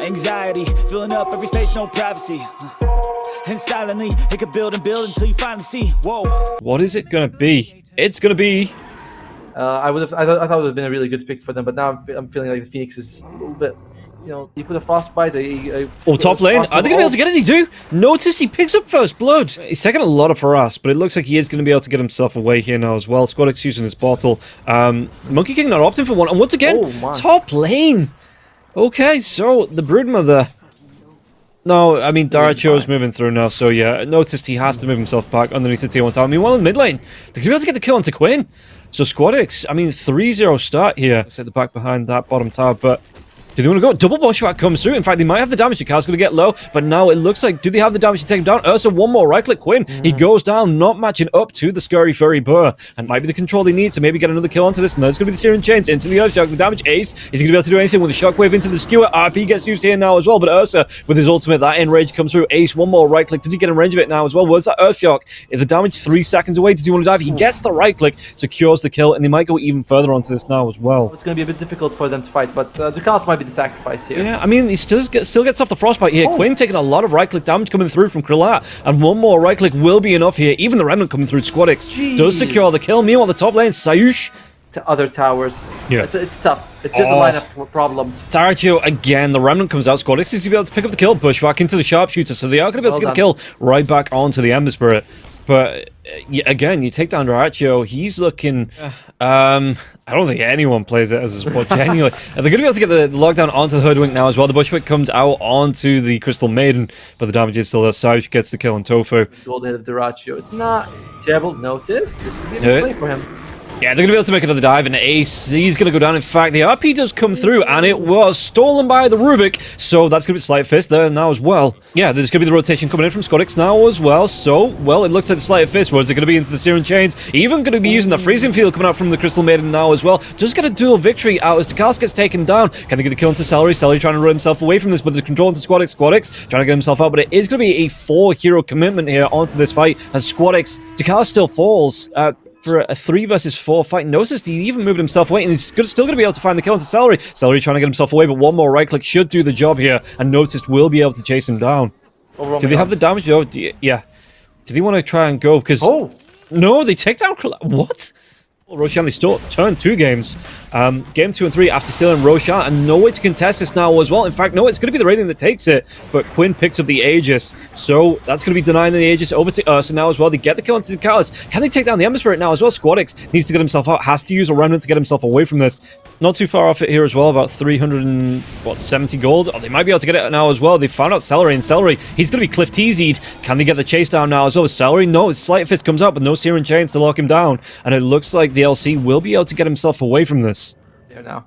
Anxiety, filling up every space, no privacy. And silently, it could build and build until you finally see. Whoa. What is it gonna be? It's gonna be. I thought it would have been a really good pick for them, but now I'm feeling like the Phoenix is a little bit. You know, you put a frostbite. Top lane. Are they gonna be able to get it? They do. Notice he picks up first blood. He's taking a lot of harass, but it looks like he is gonna be able to get himself away here now as well. SQUAD1X using his bottle. Monkey King not opting for one, and once again, top lane. Okay, so the Broodmother. No, I mean, Dyrachyo's moving through now, so yeah, noticed he has to move himself back underneath the tier 1 tower. Meanwhile, in mid lane, they're going to be able to get the kill onto Quinn. So SQUAD1X, I mean, 3-0 start here. Set the back behind that bottom tower, but do they want to go? Double bushwhack comes through. In fact, they might have the damage. The car's going to get low, but now it looks like, do they have the damage to take him down? Ursa, one more right-click Quinn. He goes down, not matching up to the Scurry Furry Burr. And might be the control they need to maybe get another kill onto this. And there's going to be the Searing Chains into the Earthshock. The damage Ace. Is he going to be able to do anything with the Shockwave into the Skewer? RP gets used here now as well, but Ursa, with his ultimate, that enrage comes through. Ace, one more right-click. Does he get in range of it now as well? Where's that Earthshock? If the damage 3 seconds away, does he want to dive? He gets the right-click, secures the kill, and they might go even further onto this now as well. It's going to be a bit difficult for them to fight, but Ducalis might be the sacrifice here. Yeah, I mean, he still gets off the frostbite here. Quinn taking a lot of right-click damage coming through from Krillat, and one more right-click will be enough here. Even the Remnant coming through. SQUAD1X does secure the kill. Meanwhile, the top lane, Sayush. To other towers. Yeah. It's tough. It's just a lineup problem. Dyrachyo again. The Remnant comes out. SQUAD1X is going to be able to pick up the kill. Bushwhack into the Sharpshooter, so they are going to be able to get the kill right back onto the Ember Spirit. But again, you take down Dyrachyo, he's looking. I don't think anyone plays it as a sport, genuinely. They're going to be able to get the lockdown onto the Hoodwink now as well. The Bushwick comes out onto the Crystal Maiden, but the damage is still there. Sayush gets the kill on Tofu. Gold head of Dyrachyo. It's not terrible. Notice. This could be a good play for him. Yeah, they're going to be able to make another dive, and Ace, he's going to go down. In fact, the RP does come through, and it was stolen by the Rubik, so that's going to be Sleight of Fist there now as well. Yeah, there's going to be the rotation coming in from SQUAD1X now as well, so, well, it looks like the Sleight of Fist. Where's it going to be into the Searing Chains? Even going to be using the Freezing Field coming out from the Crystal Maiden now as well. Just get a dual victory out as Ducalis gets taken down. Can they get the kill into Celery? Celery trying to run himself away from this, but the control into SQUAD1X. SQUAD1X trying to get himself out, but it is going to be a 4-hero commitment here onto this fight, as SQUAD1X, Ducalis still falls. For a 3 versus 4 fight. Notice he even moved himself away, and he's still going to be able to find the kill into Celery. Celery trying to get himself away, but one more right click should do the job here, and Notice will be able to chase him down. Do they have the damage though? Yeah. Do they want to try and go? Because no, they take down. What? Roshan, they still turn 2 games. Game 2 and 3 after stealing Roshan, and no way to contest this now as well. In fact, no, it's going to be the Radiant that takes it, but Quinn picks up the Aegis, so that's going to be denying the Aegis over to Ursa now as well. They get the kill into Ducalis. Can they take down the Ember Spirit now as well? SQUAD1X needs to get himself out, has to use a Remnant to get himself away from this. Not too far off it here as well, about 370 gold. Oh, they might be able to get it now as well. They found out Celery, and Celery, he's going to be Cliff TZ'd. Can they get the chase down now as well? Celery, no, it's Sleight of Fist comes out, but no Searing Chains to lock him down, and it looks like the LC will be able to get himself away from this. There now.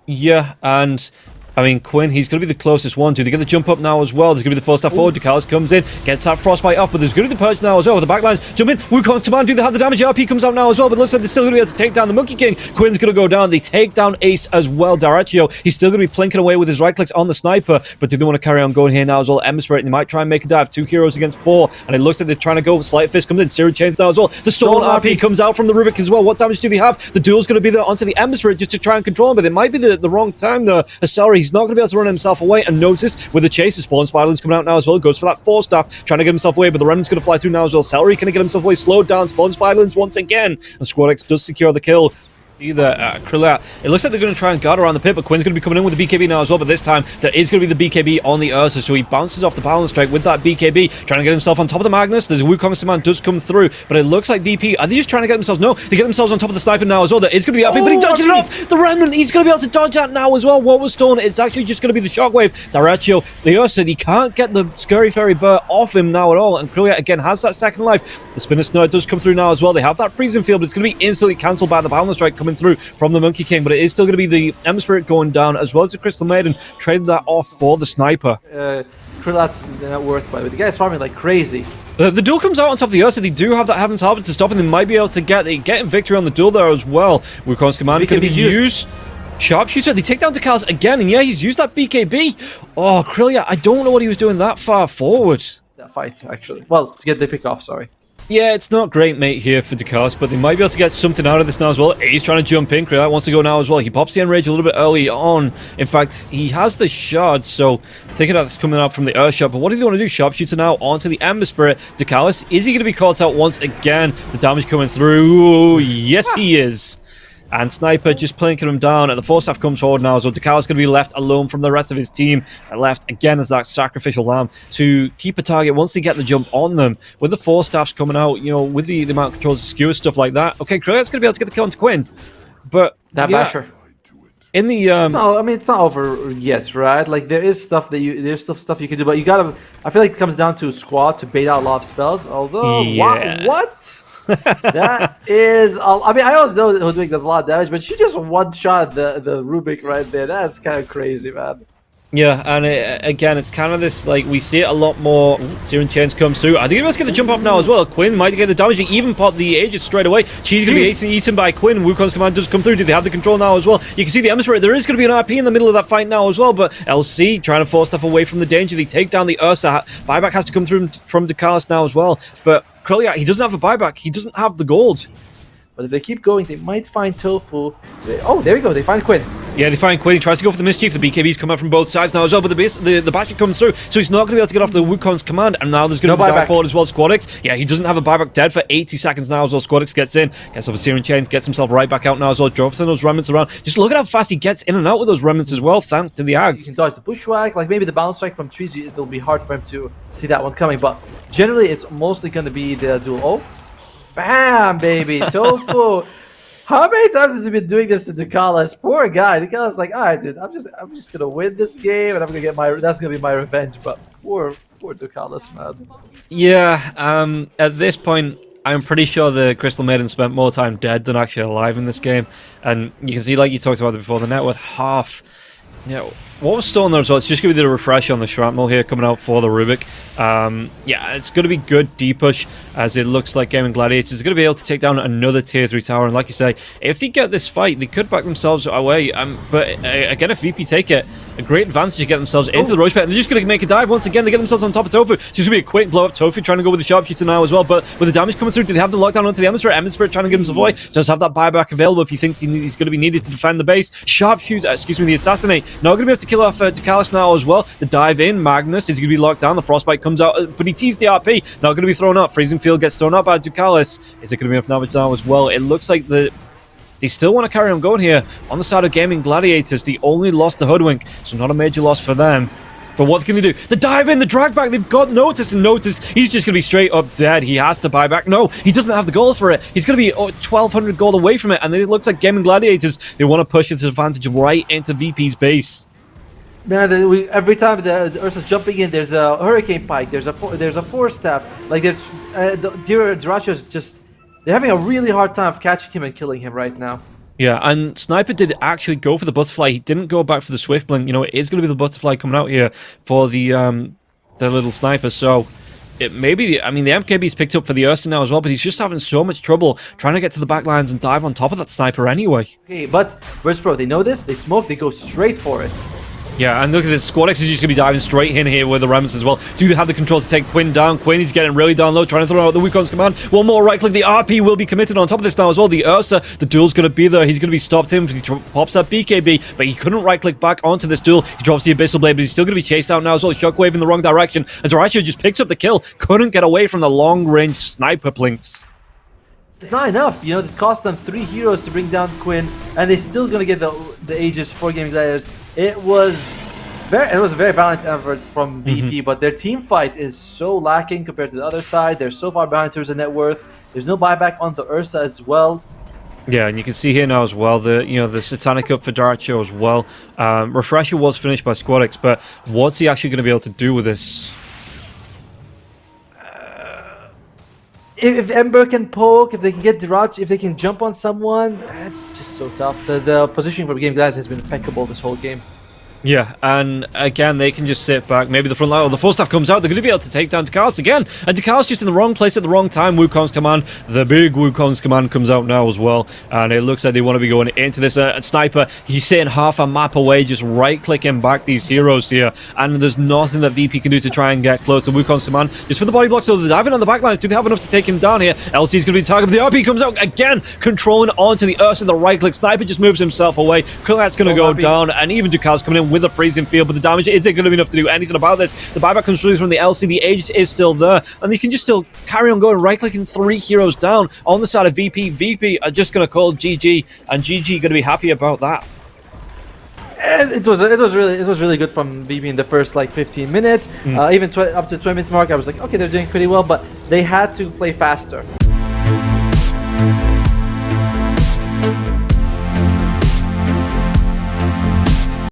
Yeah, and I mean, Quinn, he's going to be the closest one to. They get the jump up now as well. There's going to be the 4-star forward. Ducalis comes in, gets that frostbite off, but there's going to be the purge now as well. With the backlines, jump in. Wukong command, do they have the damage? RP comes out now as well, but it looks like they're still going to be able to take down the Monkey King. Quinn's going to go down. They take down Ace as well. Dyrachyo, he's still going to be plinking away with his right clicks on the sniper, but do they want to carry on going here now as well? Ember Spirit, they might try and make a dive. 2 heroes against 4, and it looks like they're trying to go. Sleight Fist comes in. Searing Chains now as well. The Stolen RP comes out from the Rubik as well. What damage do they have? The duel's going to be there onto the Ember Spirit just to try and control him, but it might be the wrong time there. Sorry, he's not going to be able to run himself away, and Notice with the chase, the Spawn Spiderland's coming out now as well, goes for that 4-star, trying to get himself away, but the Remnant's going to fly through now as well. Celery can get himself away, slowed down, Spawn Spiderlands once again, and SQUAD1X does secure the kill. Either Krillat. It looks like they're going to try and guard around the pit, but Quinn's going to be coming in with the BKB now as well, but this time there is going to be the BKB on the Ursa, so he bounces off the balance strike with that BKB, trying to get himself on top of the Magnus. There's a Wukong's command does come through, but it looks like VP, are they just trying to get themselves? No, they get themselves on top of the sniper now as well. There is going to be RP, but he dodged it off! The Remnant, he's going to be able to dodge that now as well. What was stolen? It's actually just going to be the Shockwave. Dyrachyo, the Ursa, he can't get the Scurry Fairy Burr off him now at all, and Krillat again has that second life. The Spinner Snare does come through now as well. They have that freezing field, but it's going to be instantly cancelled by the balance strike coming through from the Monkey King, but it is still going to be the Ember Spirit going down as well as the Crystal Maiden. Traded that off for the sniper. Krillat's not worth, by the way. The guy's farming like crazy. The duel comes out on top of the Ursa. They do have that Heaven's Harvest to stop, and they might be able to get victory on the duel there as well. Wukong's command can be used. Sharpshooter, they take down Ducalis again, and yeah, he's used that BKB. Oh, Krillat, I don't know what he was doing that far forward. That fight, actually. Well, to get the pick off, sorry. Yeah, it's not great, mate, here for Dakalis, but they might be able to get something out of this now as well. He's trying to jump in. Krillak wants to go now as well. He pops the Enrage a little bit early on. In fact, he has the shard, so thinking that's coming out from the Earth Shot. But what do they want to do? Sharpshooter now onto the Ember Spirit. Dakalis, is he going to be caught out once again? The damage coming through. Yes, he is. And Sniper just plinking him down, and the Force Staff comes forward now, so Dakalis going to be left alone from the rest of his team, and left again as that sacrificial lamb to keep a target once they get the jump on them. With the Force Staffs coming out, you know, with the amount of controls, skewer, stuff like that. Okay, Krillak's going to be able to get the kill onto Quinn, but that basher. In the I mean, it's not over yet, right? Like there is stuff that there's stuff you can do, but you gotta. I feel like it comes down to squad to bait out a lot of spells. Although, yeah. what? That is, I mean, I always know that Hoodwink does a lot of damage, but she just one-shot the Rubik right there. That's kind of crazy, man. Yeah, and again, it's kind of this, like, we see it a lot more. Searing Chains comes through. I think he must get the jump off now as well. Quinn might get the damage. He even popped the Aegis straight away. She's going to be eaten by Quinn. Wukong's command does come through. Do they have the control now as well? You can see the Ember Spirit. There is going to be an RP in the middle of that fight now as well, but LC trying to force stuff away from the danger. They take down the Ursa. Buyback has to come through from Dakalis now as well, but Krillak, he doesn't have a buyback. He doesn't have the gold. But if they keep going, they might find Tofu. Oh, there we go. They find Quinn. Yeah, they find Quinn. He tries to go for the Mischief. The BKB's come out from both sides now as well, but the basket comes through, so he's not going to be able to get off the Wukong's command, and now there's going to be dive forward as well. SQUAD1X, yeah, he doesn't have a buyback, dead for 80 seconds now as well. SQUAD1X gets in, gets off a Searing Chains, gets himself right back out now as well, drops those remnants around. Just look at how fast he gets in and out with those remnants as well, thanks to the Ags. He can dodge the Bushwhack, like maybe the Balance Strike from trees, it'll be hard for him to see that one coming, but generally it's mostly going to be the duel. Oh, bam, baby, Tofu. How many times has he been doing this to Dakalis? Poor guy. Dakalis like, all right, dude, I'm just gonna win this game, and I'm gonna get that's gonna be my revenge. But poor Dakalis, man. Yeah. At this point, I'm pretty sure the Crystal Maiden spent more time dead than actually alive in this game, and you can see, like you talked about it before, the net worth half. Yeah, what was stolen there as well? It's just going to be the refresh on the Shrapnel here coming out for the Rubik. Yeah, it's going to be good D-push, as it looks like GAIMIN Gladiators are going to be able to take down another Tier 3 tower. And like you say, if they get this fight, they could back themselves away. But again, if VP take it, a great advantage to get themselves into the Roach Pit. And they're just going to make a dive once again. They get themselves on top of Tofu. It's just going to be a quick blow up. Tofu trying to go with the Sharpshooter now as well. But with the damage coming through, do they have the lockdown onto the Ember Spirit? Ember Spirit trying to get himself away. Does have that buyback available if he thinks he's going to be needed to defend the base. Sharpshooter, the Assassinate. Not going to be able to kill off Dakalis now as well. The dive in. Magnus is going to be locked down. The Frostbite comes out, but he teased the RP. Not going to be thrown up. Freezing Field gets thrown up by Dakalis. Is it going to be enough damage now as well? It looks like they still want to carry on going here. On the side of GAIMIN Gladiators, they only lost the Hoodwink, so not a major loss for them. But what can they do? The dive in, the drag back, they've got Notice, and Notice, he's just going to be straight up dead. He has to buy back. No, he doesn't have the gold for it. He's going to be 1,200 gold away from it, and it looks like GAIMIN Gladiators, they want to push this advantage right into VP's base. Man, every time the Ursa's jumping in, there's a Hurricane Pike, there's a Force Staff. Like, there's Dyrachyo is just... They're having a really hard time of catching him and killing him right now. Yeah, and Sniper did actually go for the Butterfly. He didn't go back for the Swift Blink. You know, it is going to be the Butterfly coming out here for the little Sniper. So, it maybe... I mean, the MKB's picked up for the Ursa now as well, but he's just having so much trouble trying to get to the back lines and dive on top of that Sniper anyway. Okay, but Virtus.Pro, they know this. They smoke. They go straight for it. Yeah, and look at this. SQUAD1X is just going to be diving straight in here with the remnants as well. Do they have the control to take Quinn down? Quinn is getting really down low, trying to throw out the Wukong's command. One more right click. The RP will be committed on top of this now as well. The Ursa, the duel's going to be there. He's going to be stopped in. He pops that BKB, but he couldn't right click back onto this duel. He drops the Abyssal Blade, but he's still going to be chased out now as well. Shockwave in the wrong direction. And Dyrachyo just picks up the kill. Couldn't get away from the long range sniper blinks. It's not enough, you know, it cost them 3 heroes to bring down Quinn, and they're still going to get the Aegis for GAIMIN Gladiators. It was a very valiant effort from VP, but their team fight is so lacking compared to the other side. They're so far behind in terms of net worth. There's no buyback on the Ursa as well. Yeah, and you can see here now as well the Satanic up for Dyrachyo as well. Refresher was finished by SQUAD1X, but what's he actually going to be able to do with this? If Ember can poke, if they can get Dyrachyo, if they can jump on someone, it's just so tough. The positioning for GAIMIN Gladiators has been impeccable this whole game. Yeah, and again, they can just sit back. Maybe the front line or the full staff comes out. They're going to be able to take down Dakaos again. And Dakaos just in the wrong place at the wrong time. Wukong's command, the big Wukong's command comes out now as well. And it looks like they want to be going into this sniper. He's sitting half a map away, just right-clicking back these heroes here. And there's nothing that VP can do to try and get close to Wukong's command. Just for the body blocks, so they're diving on the backlines. Do they have enough to take him down here? LC's going to be the target. The RP comes out again, controlling onto the Ursa. The right-click sniper just moves himself away. Krillhat's going to go down. And even Dakaos coming in with a freezing field, but the damage isn't going to be enough to do anything about this. The buyback comes through from the LC, the Aegis is still there, and they can just still carry on going, right-clicking 3 heroes down on the side of VP. VP are just going to call GG, and GG going to be happy about that. It was really good from VP in the first like 15 minutes, even up to 20-minute mark. I was like, okay, they're doing pretty well, but they had to play faster.